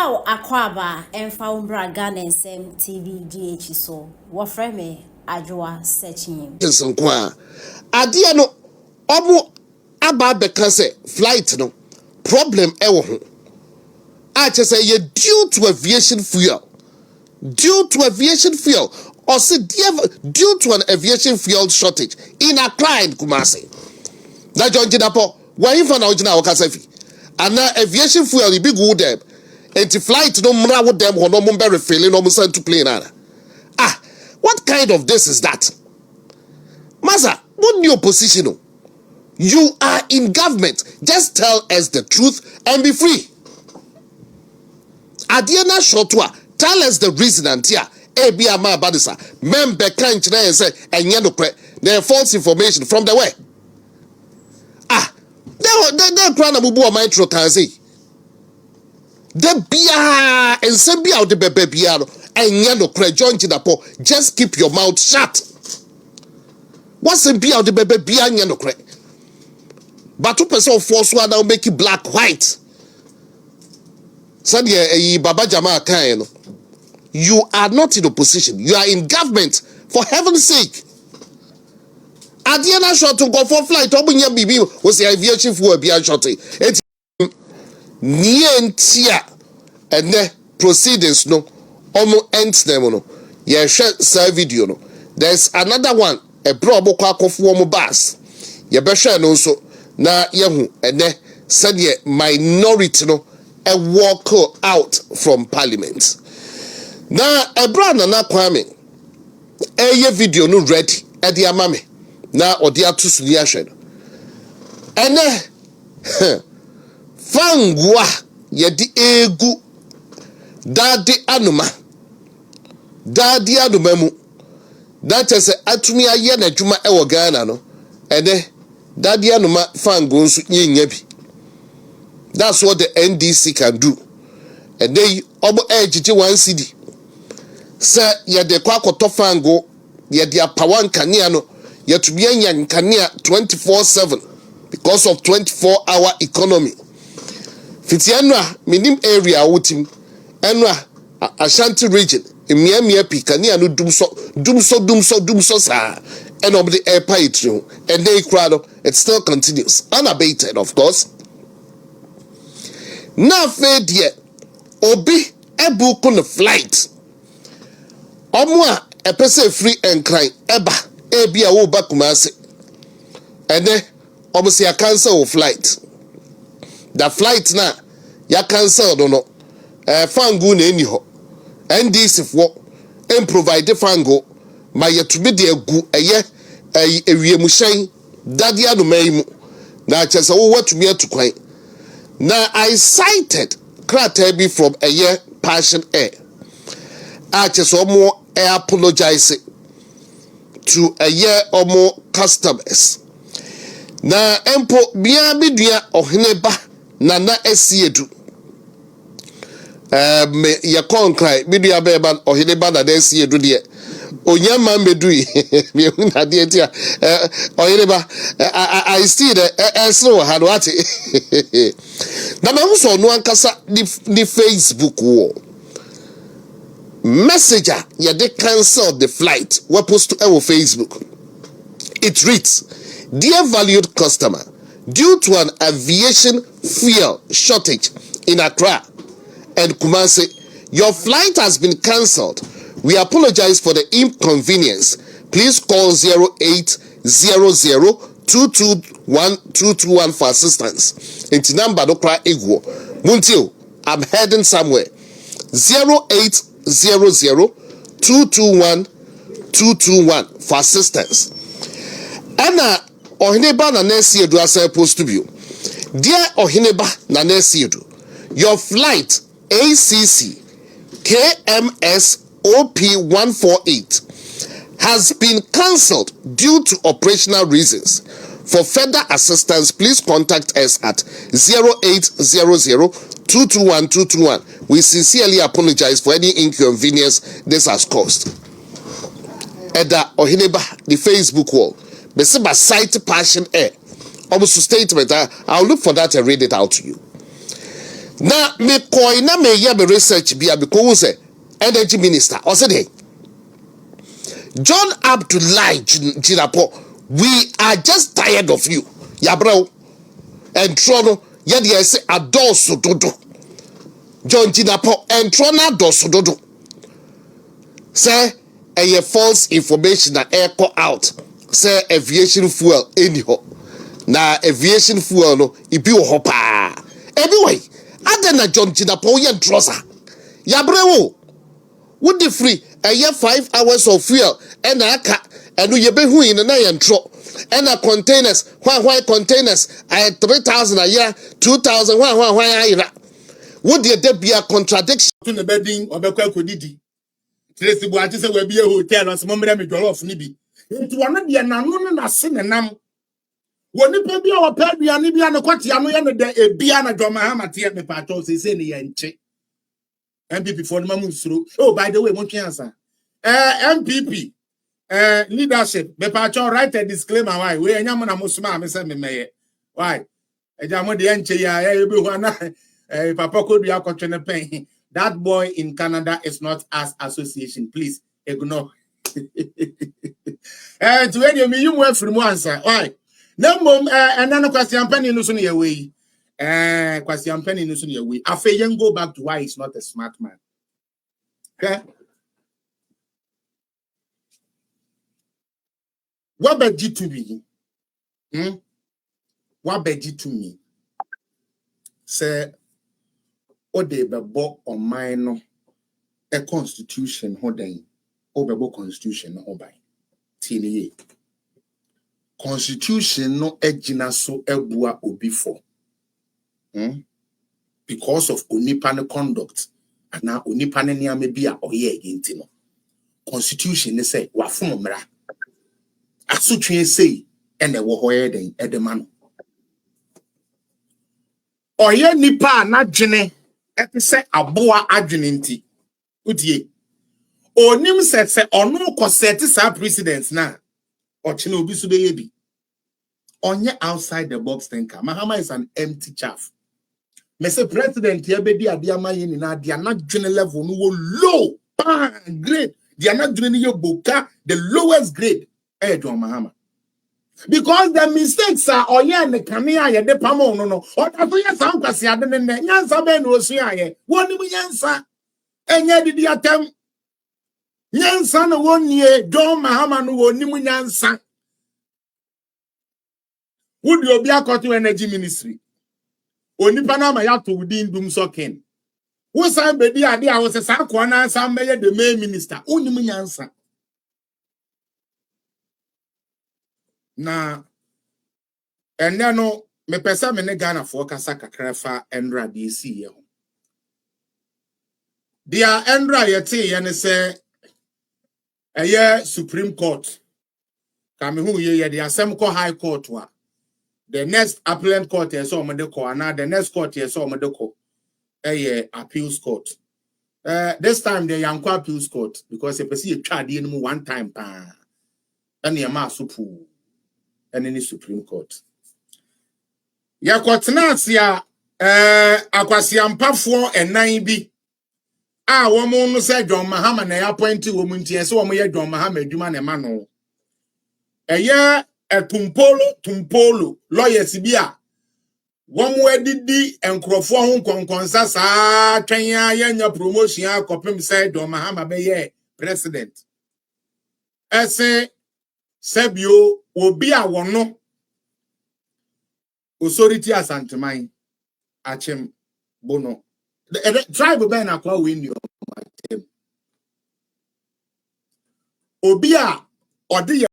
Wow, Akwaba and Faumbra Gun and Sem TV GH so. What frame Ajua searching. Yes, Nkwa. Adia no omo aba beka say flight no problem ewo ho. I just say you due to aviation fuel. Due to aviation fuel or say due to an aviation fuel shortage in Accra and Kumasi. Na John Jinapor, why you for now Jina Okasafi? And now aviation fuel the big wood them. And the flight no mra with them or no mumber failing no send to plane. Ah, what kind of this is that? Maza, what new position? You are in government. Just tell us the truth and be free. Adiana Shotwa, tell us the reason and here. Ebia ma badisa. Member can't say and there false information from the way. Ah, they crown a mubu of my trokanzi. The bia and send out the baby and yano cre John Jinapor. Just keep your mouth shut. What's a bia the baby bia yano cre? But 2% force one now make it black white. Sadia Baba Jama Kaino. You are not in opposition. You are in government. For heaven's sake. Adiana shot to go for flight. Obunya Bibi was the aviation for a beer shotty. It's Nientia and the proceedings no almost ends them no. Yeah, share video no. There's another one, a brobo quack of warm bus. Yeah, Besha no so na yahu and then said ye minority no a walk out from parliament. Na a brand na kwame a video no ready at the amame na or the atus liashen. And then fangwa ye di egu daddy anuma mu that is atumi aye na dwuma e wo Ghana no and then daddy anuma fango nso nyenya bi. That's what the NDC can do. And they obo ejiji 1 cedi. Say ye de kwa koto fango ye de apawan kania no ye to be anya kania 24/7 because of 24-hour economy. Fitianwa minim area wotim enwa Ashanti region emiamia pi kania no dumso sa and of the air pie and they crowd it still continues unabated, of course. Now fed yet obi ebu kun flight omwa a person free and cry eba ebia wo bakumase and then obviously a cancel flight. The flight na ya cancel no fangu na eni ho NDC for and provide fango ma yetubi de egu eye ewiemuhyen dade adomaimu na chese wo watumi atukwan. Now I cited Kratabi from a year Passion Air. I just more apologize to a year or more customers. Now empo bia bidua oheneba nana esiedu. Me ya konkrai bidua beba oheneba na esiedu de. Onyama medui me na de tia oheneba I see the so hadwati. Na me so no ankasa the Facebook wall messenger ya they cancel the flight we post to our Facebook. It reads, dear valued customer, due to an aviation fuel shortage in Accra and Kumasi, your flight has been cancelled. We apologize for the inconvenience. Please call 0800 221 for assistance. It's number no cry ego. Muntio, I'm heading somewhere. 0800 221 for assistance. Anna Ohineba na nesi edu asa post to view. Dear Ohineba na nesi edu, your flight ACC KMS OP 148 has been cancelled due to operational reasons. For further assistance, please contact us at 0800 221 We sincerely apologize for any inconvenience this has caused. Eda Ohineba, the Facebook wall. Besiba site Passion Air. Almost statement. I'll look for that and read it out to you. na me koi na me ya be research bia because energy minister or say John Abdullahi Jinapor, we are just tired of you. Yabro and Trono, yet yes, a dosu dodo. John Jinapor and Trona dosu dodo. Say, a false information that echo out. Say, aviation fuel, anyhow. Na aviation fuel, no, it be hopa. Anyway, other than John Jinapor, yan trosa. Yabro. Would the free a year 5 hours of fuel and a car and we be who in a nine tro and a containers why containers I had 3,000 a year 2,000 why would there be a contradiction to the bedding or the didi Tracy Boatis will be a hotel or some moment of Nibi into one of the unknown as sin and nam when it may be our pet be an Ibiana Quatiano and a Biana Drama Hamatia me patos is any and check NPP for the moment through. Oh, by the way, one answer. NPP leadership. Me pacho write a disclaimer. Why? We anyamuna musuma me say me meye. Why? Ejamo de enche ya ebi wana papa ko dua kotwene pen. That boy in Canada is not as association. Please ignore. To any me you move from answer. Why? No mom enano Nkwasiasem no so ne we. Nkwasiasem no so ne we. Afa yen go back to why he's not a smart man. Okay? What be to me? What be to me? Say, o de bebo on mine a constitution holding o bebo constitution no by. Tini constitution no ejina so ebua obi for. Because of onipa conduct and now onipa ne niam bia oye against no. Constitution ne say wafun mra. Asutwe say ene wo hoye den edema. Oye nipa na dwene ete se aboa adwene nti udie onim se ono ko set sa president na ochine obi so be yebi onye outside the box thinker. Mahama is an empty chaff. Me say president ye be di ade amaye ni na dia na dwene level no wo low grade dia na dwene ye boka the lowest grade John Mahama. Because the mistakes are oye ne kania ye de pamo no o da so ye san kwase ade ne nyansa be no osu aye woni mu nyansa enye didi atem nyansa no wonnie John Mahama no woni mu nyansa wudi obi akoto energy ministry onipa na ma ya to wudi ndum sokin wo san be di ade a wo se san ko na san be the main minister woni mu nyansa na ene no me pesa me ne Ghana for kasa kakrafa endra DC ye ho dia endra ye te ye ne se eye Supreme Court ka me hu ye the asem ko High Court wa the next appellate court ye so omede ko ana the next court ye so omede ko eye appeals court this time the Yankwa appeals court because e pesi ye twa de no one time pa ene ye ma supu ene ni Supreme Court yakotena asia akwasiampafo enan bi a womo no se John Mahama na appoint wo mu ntie se womo ye John Mahama adwuma na ma no eye tumpolo lawyers bi a womo adidi enkrofo ho konkonsa saa twen ya yanya promotion akopem se John Mahama be ye president ese sebio obi a wono authority asanteman achem bono the tribe ben akwa win your obi a odi